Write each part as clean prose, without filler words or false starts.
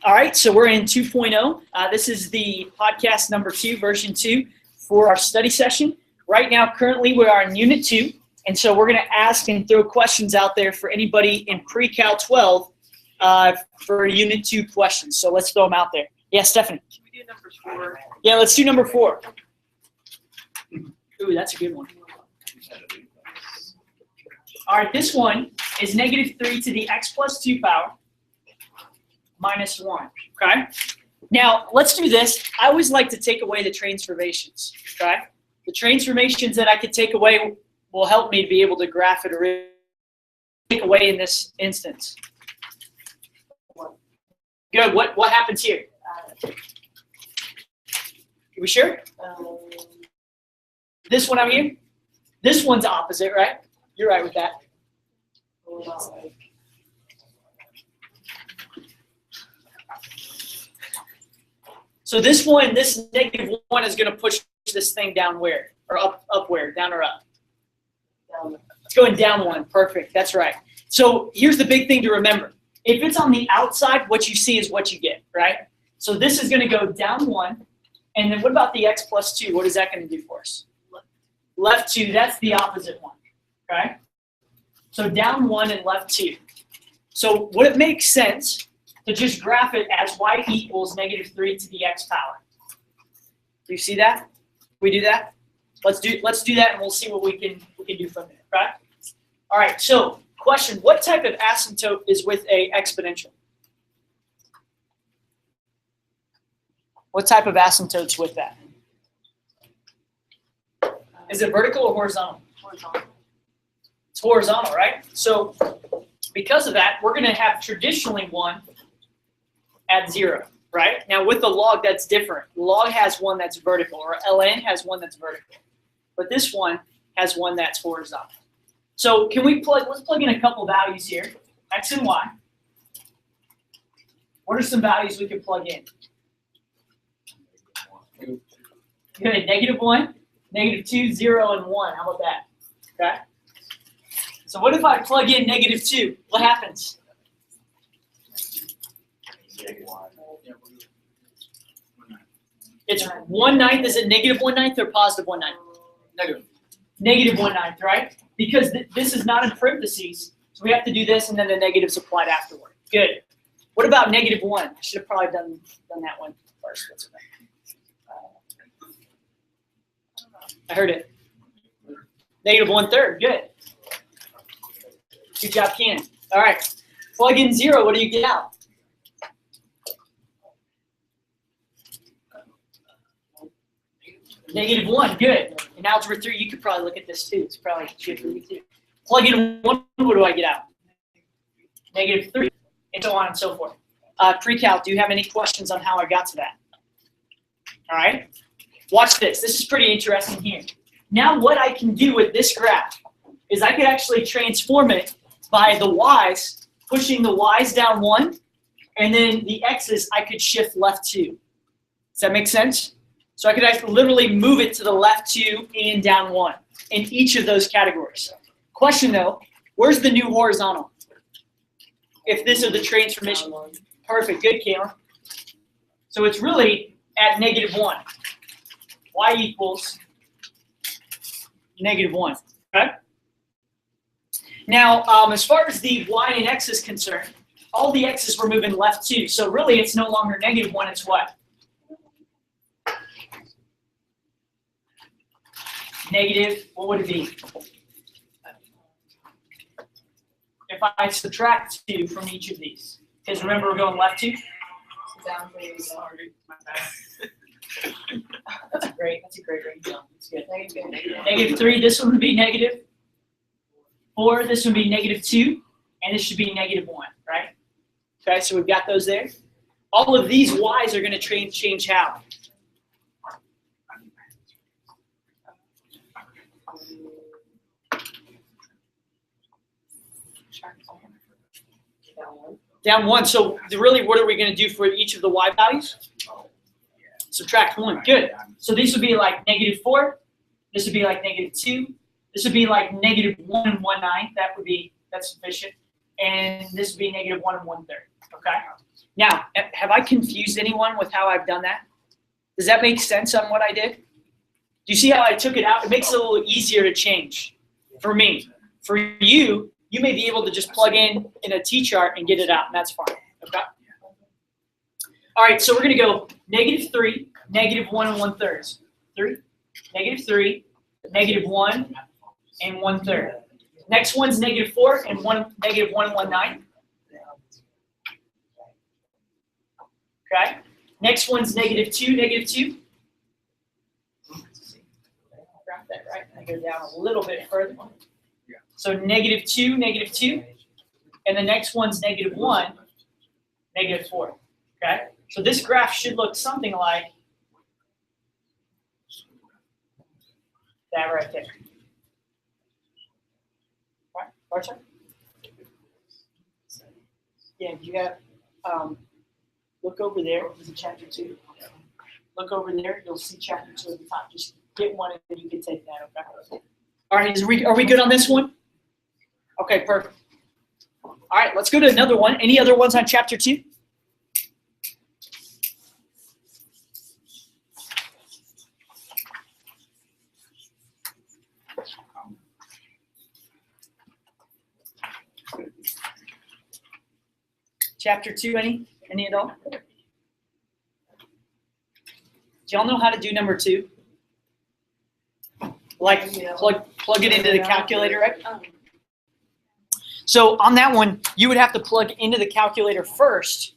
All right, so we're in 2.0. This is the podcast number 2, version 2 for our study session. Right now, currently, we are in Unit 2, and so we're going to ask and throw questions out there for anybody in Precal12 for Unit 2 questions. So let's throw them out there. Yeah, Stephanie. Can we do number 4? Yeah, let's do number 4. Ooh, that's a good one. All right, this one is -3 to the x plus 2 power minus 1, okay? Now, let's do this. I always like to take away the transformations, okay? The transformations that I could take away will help me be able to graph it or take away in this instance. Good, what happens here? Are we sure? This one out here? This one's opposite, right? You're right with that. So this one, this -1 is going to push this thing down where? Or up where? Down or up? Down. It's going down 1. Perfect. That's right. So here's the big thing to remember. If it's on the outside, what you see is what you get, right? So this is going to go down 1. And then what about the x plus 2? What is that going to do for us? Left 2. That's the opposite one, okay? So down 1 and left 2. So would it make sense to just graph it as y equals -3 to the x power? Do you see that? Can we do that? Let's do that, and we'll see what we can do from there. Okay? All right. So question: what type of asymptote is with a exponential? What type of asymptote's with that? Is it vertical or horizontal? Horizontal. It's horizontal, right? So because of that, we're going to have traditionally 1 at 0, right? Now with the log, that's different. Log has one that's vertical, or ln has one that's vertical. But this one has one that's horizontal. So can we let's plug in a couple values here, x and y. What are some values we can plug in? Good, -1, -2, 0, and 1. How about that? Okay. So what if I plug in -2? What happens? It's 1/9. Is it -1/9 or +1/9? Negative. -1/9, right? Because this is not in parentheses, so we have to do this and then the negatives applied afterward. Good. What about -1? I should have probably done that one first. That's okay. I heard it. -1/3. Good. Good job, Ken. All right. Plug in 0. What do you get out? -1. Good. In algebra 3, you could probably look at this too. It's probably good for you too. Plug in 1. What do I get out? -3, and so on and so forth. Precal, do you have any questions on how I got to that? All right. Watch this. This is pretty interesting here. Now what I can do with this graph is I could actually transform it by the y's, pushing the y's down 1, and then the x's I could shift left 2. Does that make sense? So I could actually literally move it to the left 2 and down 1 in each of those categories. Question though, where's the new horizontal? If this is the transformation. Perfect. Good, Kayla. So it's really at -1. Y equals -1. Okay? Now, as far as the y and x is concerned, all the x's were moving left 2. So really, it's no longer -1. It's what? What would it be? If I subtract 2 from each of these. Because remember, we're going left 2? Down 3. Sorry. My bad. That's a great range. That's good. -3, this one would be -4, this would be -2, and this should be -1, right? Okay, so we've got those there. All of these y's are going to change how? Down 1. So really, what are we going to do for each of the y values? Subtract 1. Good. So these would be like -4. This would be like -2. This would be like -1 1/9. That's sufficient. And this would be -1 1/3. Okay. Now, have I confused anyone with how I've done that? Does that make sense on what I did? Do you see how I took it out? It makes it a little easier to change for me. For you, you may be able to just plug in a T-chart and get it out, and that's fine, okay? All right, so we're going to go -3, -1 and 1/3. 3, -3, -1 and 1/3. Next one's -4 and -1 and 1/9. Okay. Next one's -2, -2. Grab that right. I go down a little bit further. So -2, -2, and the next one's -1, -4. Okay. So this graph should look something like that right there. Right, Archer? Yeah, you have, look over there, this is chapter 2. Look over there, you'll see chapter 2 at the top. Just get one and then you can take that, okay? All right, are we good on this one? Okay, perfect. All right, let's go to another one. Any other ones on chapter 2? Chapter 2, any at all? Do y'all know how to do number 2? Like plug it into the calculator, right? So on that one, you would have to plug into the calculator first,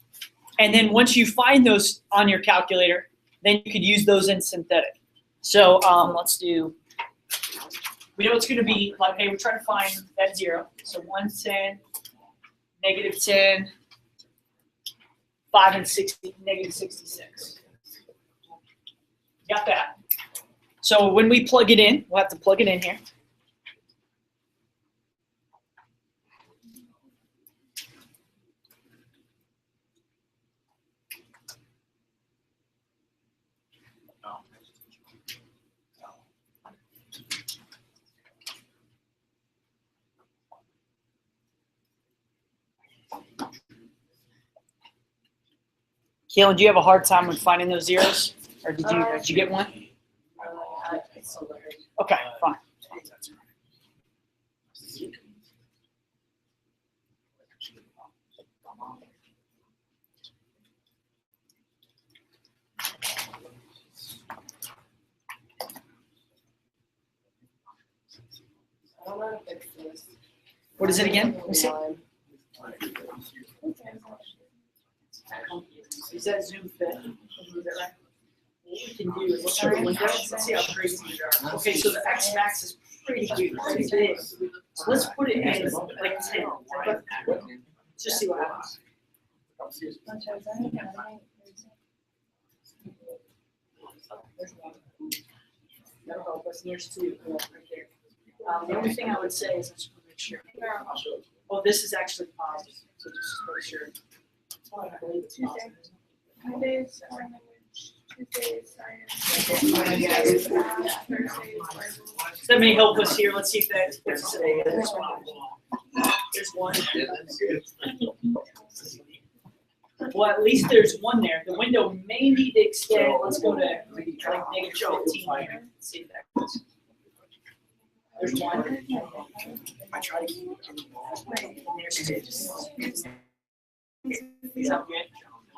and then once you find those on your calculator, then you could use those in synthetic. So let's do, we know it's going to be like, hey, we're trying to find that 0. So 110, -10, 5 and 60, -66. Got that? So when we plug it in, we'll have to plug it in here. Keelan, do you have a hard time with finding those zeros? Or did you get one? Okay, fine. What is it again? Let me see. Is that Zoom fit? What we can do is let's try let's see how crazy these are. Okay, so the X max is pretty huge, pretty big. So let's put it in like 10. Let's just see what happens. That'll help us. There's 2 right there. The only thing I would say is let's make sure. Oh, this is actually positive, so just make sure. I believe it's positive. So that may help us here. Let's see if that puts us in this one. There's 1. Well, at least there's 1 there. The window may need to extend. Let's go to like -15 here. Let's see if that goes. There's 1. I try to keep it. There's 2.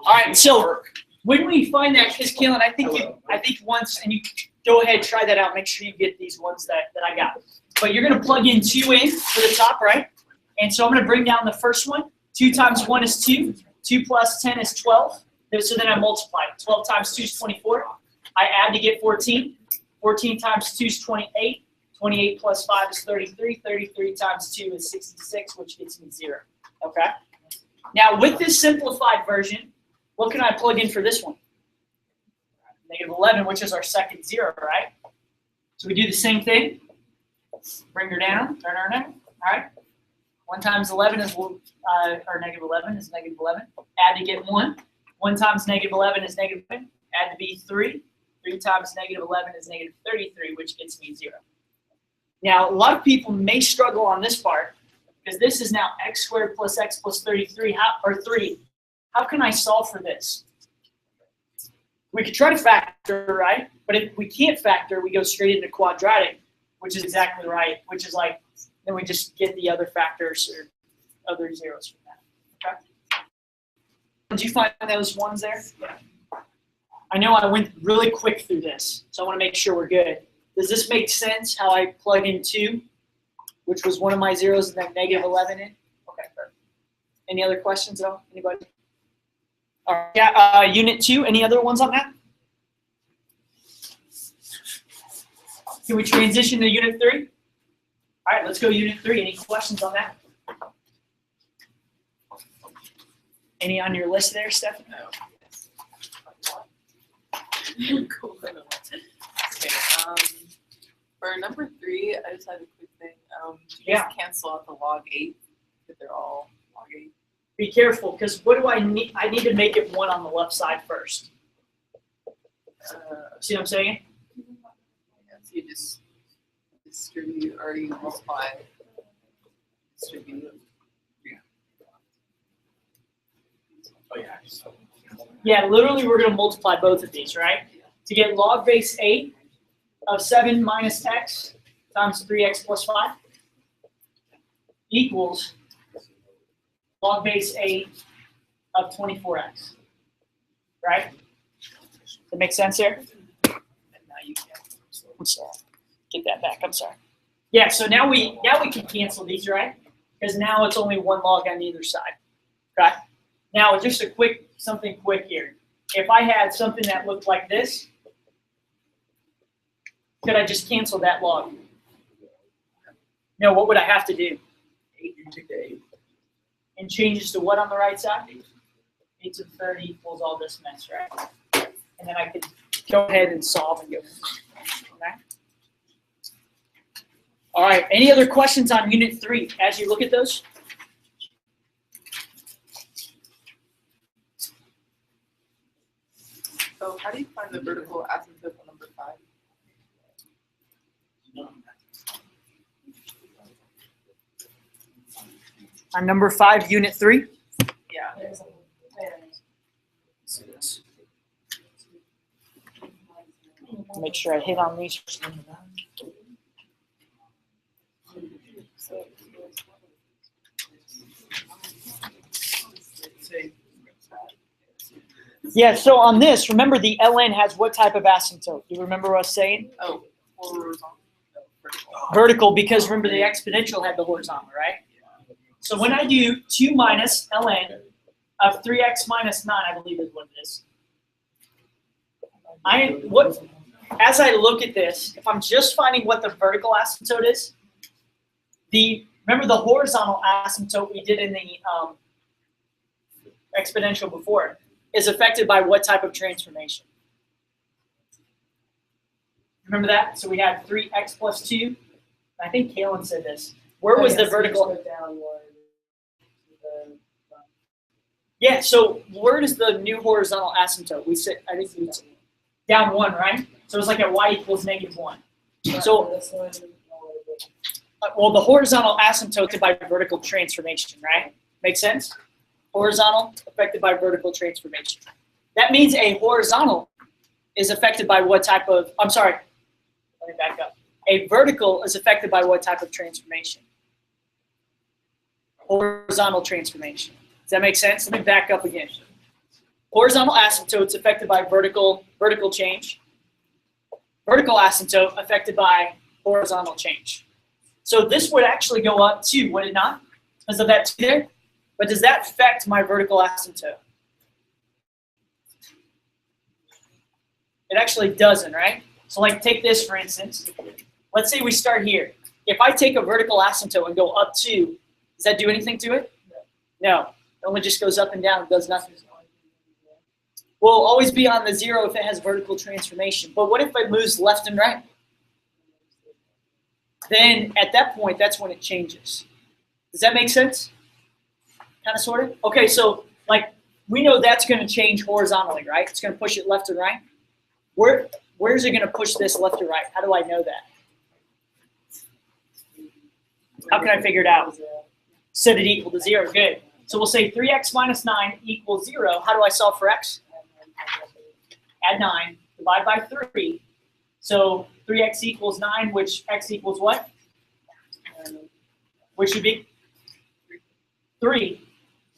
All right, so when we find that, because Keelan, I think once, and you go ahead, try that out. Make sure you get these ones that I got. But you're going to plug in 2 in for the top, right? And so I'm going to bring down the first one. 2 times 1 is 2. 2 plus 10 is 12. So then I multiply. 12 times 2 is 24. I add to get 14. 14 times 2 is 28. 28 plus 5 is 33. 33 times 2 is 66, which gets me 0. Okay? Now, with this simplified version, what can I plug in for this one? -11, which is our second 0, right? So we do the same thing. Bring her down, turn her down. All right. 1 times 11 is, or -11 is -11. Add to get 1. 1 times -11 is -1. Add to be 3. 3 times -11 is -33, which gets me 0. Now, a lot of people may struggle on this part because this is now x squared plus x plus 33, or 3. how can I solve for this? We could try to factor, right? But if we can't factor, we go straight into quadratic, which is exactly right, which is like, then we just get the other factors or other zeros from that, okay? Did you find those ones there? Yeah. I know I went really quick through this, so I want to make sure we're good. Does this make sense, how I plug in 2, which was one of my zeros, and then negative 11 in? Okay, perfect. Any other questions at all? Anybody? All right, yeah, unit 2, any other ones on that? Can we transition to unit 3? All right, let's go unit 3. Any questions on that? Any on your list there, Steph? No. Cool. Okay. For number 3, I just had a quick thing. You just cancel out the log 8 if they're all log 8. Be careful, because what do I need? I need to make it 1 on the left side first. See what I'm saying? Yeah, so you just distribute or you multiply. Distribute. Oh, yeah. Yeah, literally we're going to multiply both of these, right? To get log base 8 of 7 minus x times 3x plus 5 equals log base 8 of 24x, right? Does that make sense here? And now you can. I'm sorry. Get that back. I'm sorry. Yeah. So now we can cancel these, right? Because now it's only 1 log on either side. Okay. Now just something quick here. If I had something that looked like this, could I just cancel that log? No. What would I have to do? 8, you take the 8. And changes to what on the right side? 8 to 30 equals all this mess, right? And then I could go ahead and solve and go. Okay. All right. Any other questions on unit 3 as you look at those? So how do you find the vertical asymptote on number 5? On number 5, unit 3? Yeah. Make sure I hit on these. Yeah, so on this, remember the ln has what type of asymptote? Do you remember us saying? Oh, horizontal. No, vertical. Vertical, because remember the exponential had the horizontal, right? So when I do 2 minus ln of 3x minus 9, I believe is what it is. As I look at this, if I'm just finding what the vertical asymptote is, remember the horizontal asymptote we did in the exponential before is affected by what type of transformation? Remember that? So we had 3x plus 2. I think Kaylin said this. Where was the vertical? Yeah, so where is the new horizontal asymptote? We said, I think we said down 1, right? So it's like at y equals -1. So, well, the horizontal asymptote by vertical transformation, right? Make sense? Horizontal affected by vertical transformation. That means a horizontal is affected by what type of, I'm sorry, let me back up. A vertical is affected by what type of transformation? Horizontal transformation. Does that make sense? Let me back up again. Horizontal asymptote is affected by vertical change. Vertical asymptote affected by horizontal change. So this would actually go up too, would it not? Because of that 2 there? But does that affect my vertical asymptote? It actually doesn't, right? So like take this for instance. Let's say we start here. If I take a vertical asymptote and go up 2, does that do anything to it? No. It only just goes up and down and does nothing. Will always be on the 0 if it has vertical transformation. But what if it moves left and right? Then at that point, that's when it changes. Does that make sense? Kind of, sort of? Okay, so like we know that's going to change horizontally, right? It's going to push it left and right. Where's it going to push this left or right? How do I know that? How can I figure it out? Set it equal to 0. Good. So we'll say 3x minus 9 equals 0. How do I solve for x? Add 9, divide by 3. So 3x equals 9, which x equals what? Which should be 3.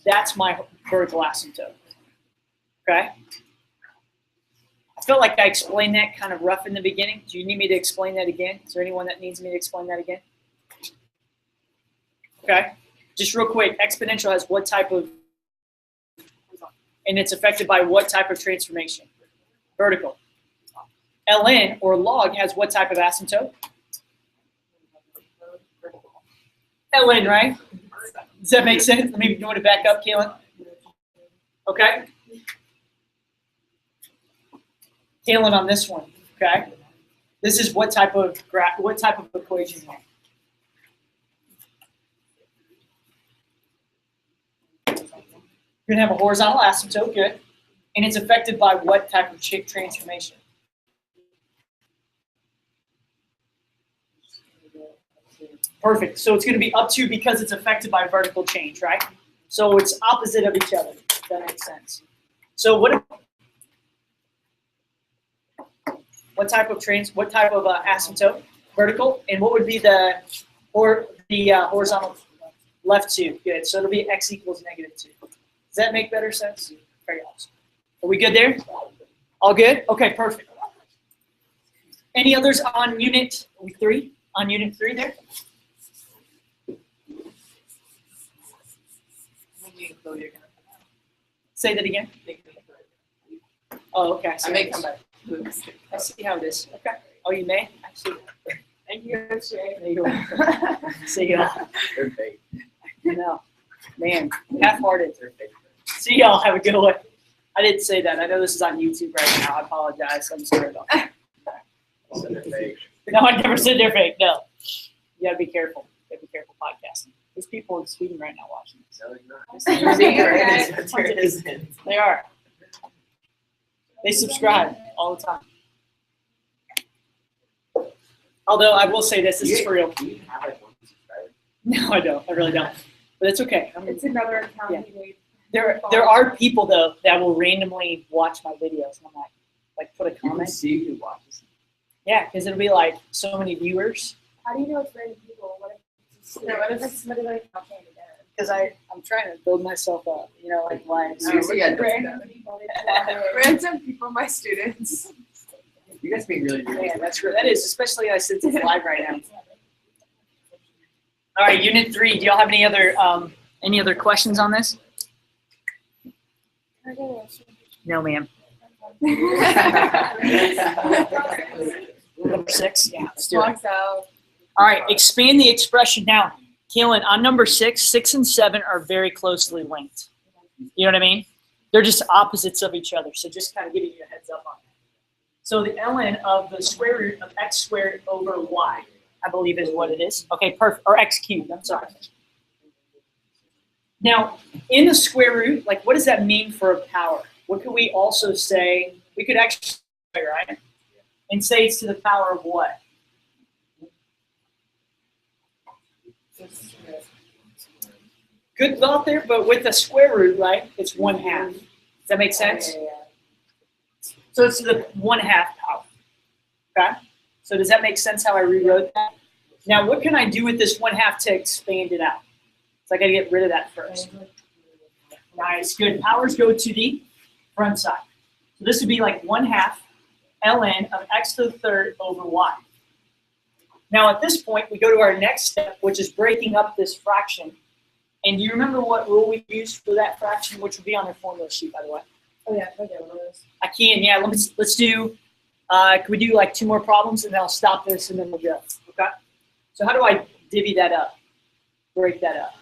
That's my vertical asymptote. Okay? I felt like I explained that kind of rough in the beginning. Do you need me to explain that again? Is there anyone that needs me to explain that again? Okay? Just real quick, exponential has what type of, and it's affected by what type of transformation? Vertical. ln, or log, has what type of asymptote? ln, right? Does that make sense? Let me, you want to back up, Kaylin? Okay? Kaylin on this one, okay? This is what type of equation here? You're gonna have a horizontal asymptote, good. And it's affected by what type of transformation? Perfect. So it's going to be up to because it's affected by vertical change, right? So it's opposite of each other. If that makes sense. So what type of asymptote? Vertical. And what would be the horizontal? Left 2. Good. So it'll be x equals -2. Does that make better sense? Very awesome. Are we good there? All good? Okay, perfect. Any others on unit 3? On unit 3 there? Say that again. Oh, okay. I may come back. I see how it is. Okay. Oh, you may? I see. Thank you, Shay. There you go. See y'all. They're fake. No. Man, half-hearted. They're fake. See y'all. Have a good one. I didn't say that. I know this is on YouTube right now. I apologize. I'm sorry about that. So they're fake. No, I never said they're fake. No. You gotta be careful. You gotta be careful podcasting. There's people in Sweden right now watching this. No, they're not. They are. They subscribe all the time. Although I will say this is for real. Do you have like 1 subscriber? No, I don't. I really don't. But it's okay. It's another account Yeah. he made. There are people though that will randomly watch my videos, and I'm like put a You can comment. see who watches. Yeah, because it'll be like so many viewers. How do you know it's random people? What if it's somebody like not paying attention? Because I'm trying to build myself up, you know, like lives. Random people. Random people, my students. You guys being really Man, that is, especially since it's live right now. All right, unit 3. Do y'all have any other questions on this? No, ma'am. Number 6. Yeah, let's do it. Walks out. All right, expand the expression now. Keelan, on number 6, 6 and 7 are very closely linked. You know what I mean? They're just opposites of each other. So just kind of giving you a heads up on that. So the ln of the square root of x squared over y, I believe is what it is. Okay, perfect. Or x cubed, I'm sorry. Now, in the square root, like what does that mean for a power? What could we also say? We could actually, right? And say it's to the power of what? Good thought there, but with the square root, right, it's 1/2. Does that make sense? So it's to the 1/2 power. Okay? So does that make sense how I rewrote that? Now, what can I do with this 1/2 to expand it out? So I got to get rid of that first. Nice, good. Powers go to the front side. So this would be like 1/2 ln of x to the third over y. Now at this point, we go to our next step, which is breaking up this fraction. And do you remember what rule we used for that fraction, which would be on the formula sheet, by the way? Oh yeah, I get one of those. I can, yeah. Let's do. Can we do like 2 more problems, and then I'll stop this, and then we'll go. Okay. So how do I divvy that up? Break that up.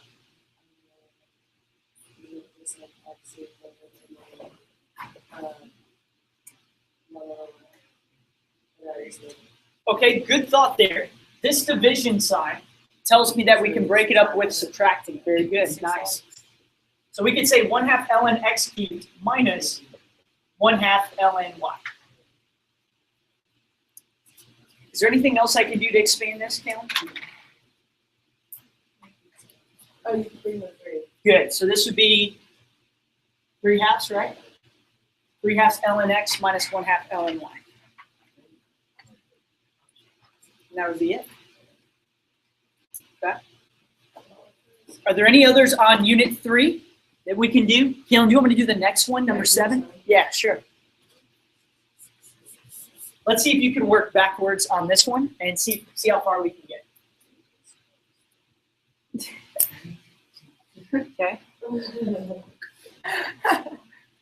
Okay, good thought there. This division sign tells me that we can break it up with subtracting. Very good, nice. So we could say 1/2 ln x cubed minus 1/2 ln y. Is there anything else I can do to expand this, Caitlin? Oh, you can bring the 3. Good. So this would be 3/2, right? 3/2 ln x minus 1/2 ln y. And that would be it. Okay. Are there any others on unit 3 that we can do? Keelan, do you want me to do the next one, number 7? Yeah, sure. Let's see if you can work backwards on this one and see how far we can get. Okay.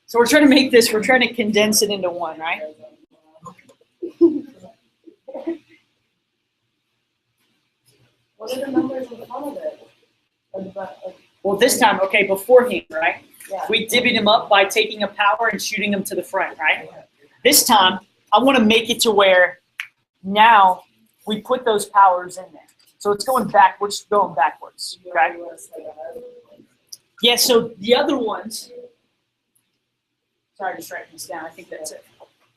So we're trying to make this, we're trying to condense it into one, right? What are the numbers in front of it? Well, this time, okay, beforehand, right? Yeah. We divvied them up by taking a power and shooting them to the front, right? This time, I want to make it to where now we put those powers in there. So it's going back, we're just going backwards, okay? Yeah, so the other ones, sorry, just writing this down, I think that's it.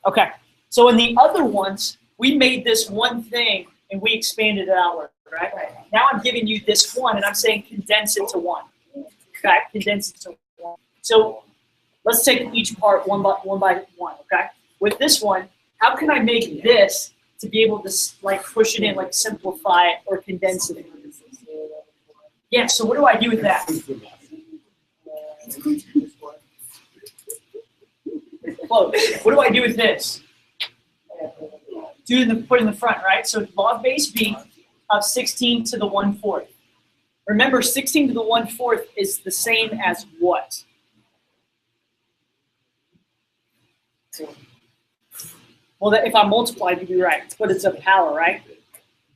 Okay, so in the other ones, we made this one thing and we expanded it outward, right? Now I'm giving you this one and I'm saying condense it to one. Okay, condense it to one. So let's take each part one by one, okay? With this one, how can I make this to be able to like push it in, like simplify it or condense it? Yeah, so what do I do with that? Close. What do I do with this? Put in the front, right? So log base b of 16 to the 1/4. Remember, 16 to the 1/4 is the same as what? Well, if I multiplied, you'd be right, but it's a power, right?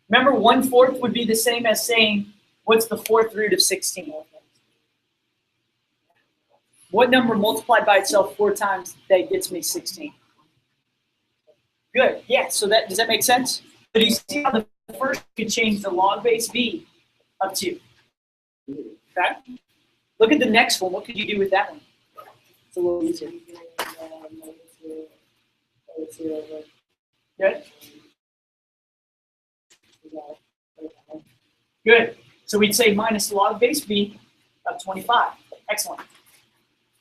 Remember, 1/4 would be the same as saying, what's the 4th root of 16? What number multiplied by itself 4 times that gets me 16? Good, yeah, so does that make sense? But you see how the first could change the log base b of 2. Okay? Look at the next one. What could you do with that one? It's a little easier. Good? Good. So we'd say minus log base b of 25. Excellent.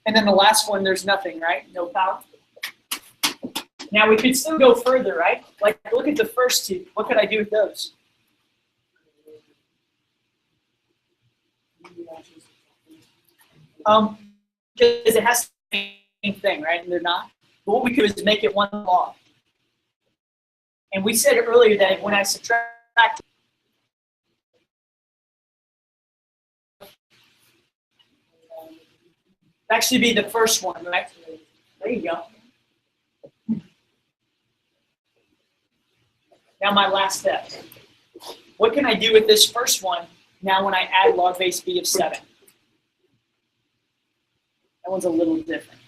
And then the last one, there's nothing, right? No power. Now we could still go further, right? Like look at the first two. What could I do with those? Because it has the same thing, right? And they're not. But what we could is make it one log. And we said earlier that when I subtract, actually be the first one, right? There you go. Now my last step. What can I do with this first one now when I add log base b of 7? That one's a little different.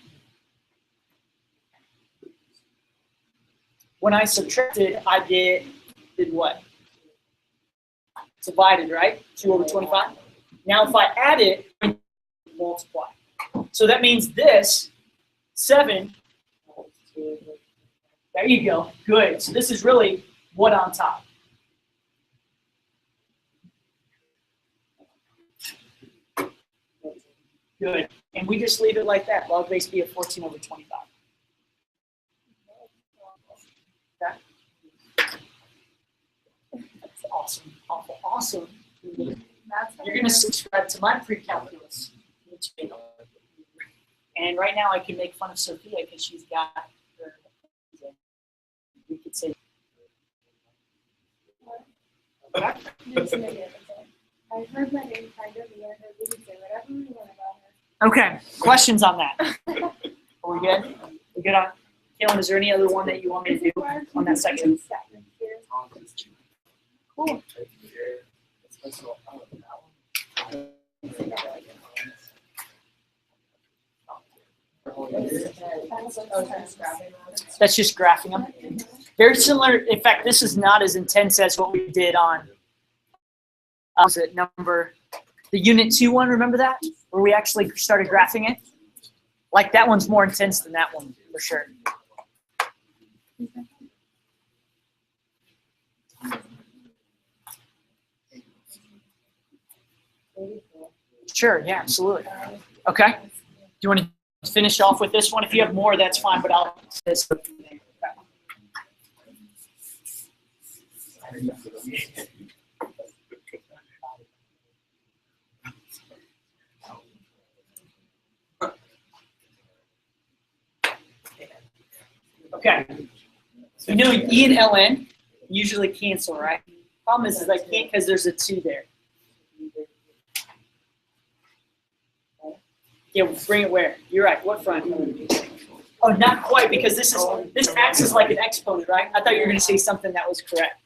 When I subtracted, I did what? Divided, right? 2 over 25. Now if I add it, multiply. So that means this, 7, there you go, good. So this is really what on top? Good. And we just leave it like that, log base b of 14 over 25. Okay? That's awesome, awesome. You're going to subscribe to my pre-calculus channel. And right now I can make fun of Sophia because she's got her, we could say. I heard my name kind of, and I heard you say whatever you want about her. Okay, questions on that? Are we good? We good on? Kaylin, is there any other one that you want me to do on that section? Cool. That's just graphing them. Very similar. In fact, this is not as intense as what we did on was it the unit 2 one, remember that? Where we actually started graphing it? Like that one's more intense than that one, for sure. Sure, yeah, absolutely. Okay. Do you want to finish off with this one? If you have more, that's fine, but I'll this. Okay. So you know E and ln usually cancel, right? Problem is I can't because there's a 2 there. Yeah, bring it where? You're right. What front? Oh, not quite, because this acts as like an exponent, right? I thought you were going to say something that was correct.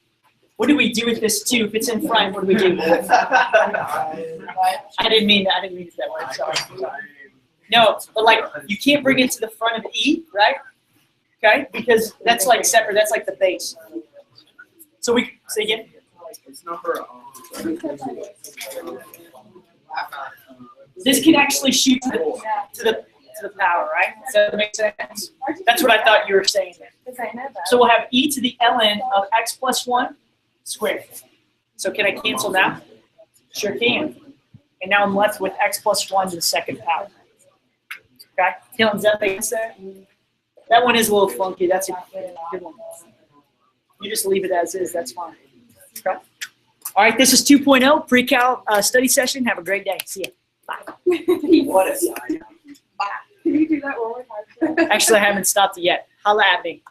What do we do with this 2? If it's in front, what do we do? I didn't mean that. I didn't mean it that way. Sorry. No, but like you can't bring it to the front of E, right? Okay, because that's like separate. That's like the base. So we say again. It's number. This can actually shoot to the power, right? Does that make sense? That's what I thought you were saying there. Because I know that. So we'll have e to the ln of x plus 1 squared. So can I cancel now? Sure can. And now I'm left with x plus 1 to the second power. Okay? Dylan, does that make sense? That one is a little funky. That's a good one. You just leave it as is. That's fine. Okay? All right, this is 2.0 pre-cal study session. Have a great day. See ya. Bye. What a sign. Can you do that one more time? Actually, I haven't stopped it yet. Holla at me.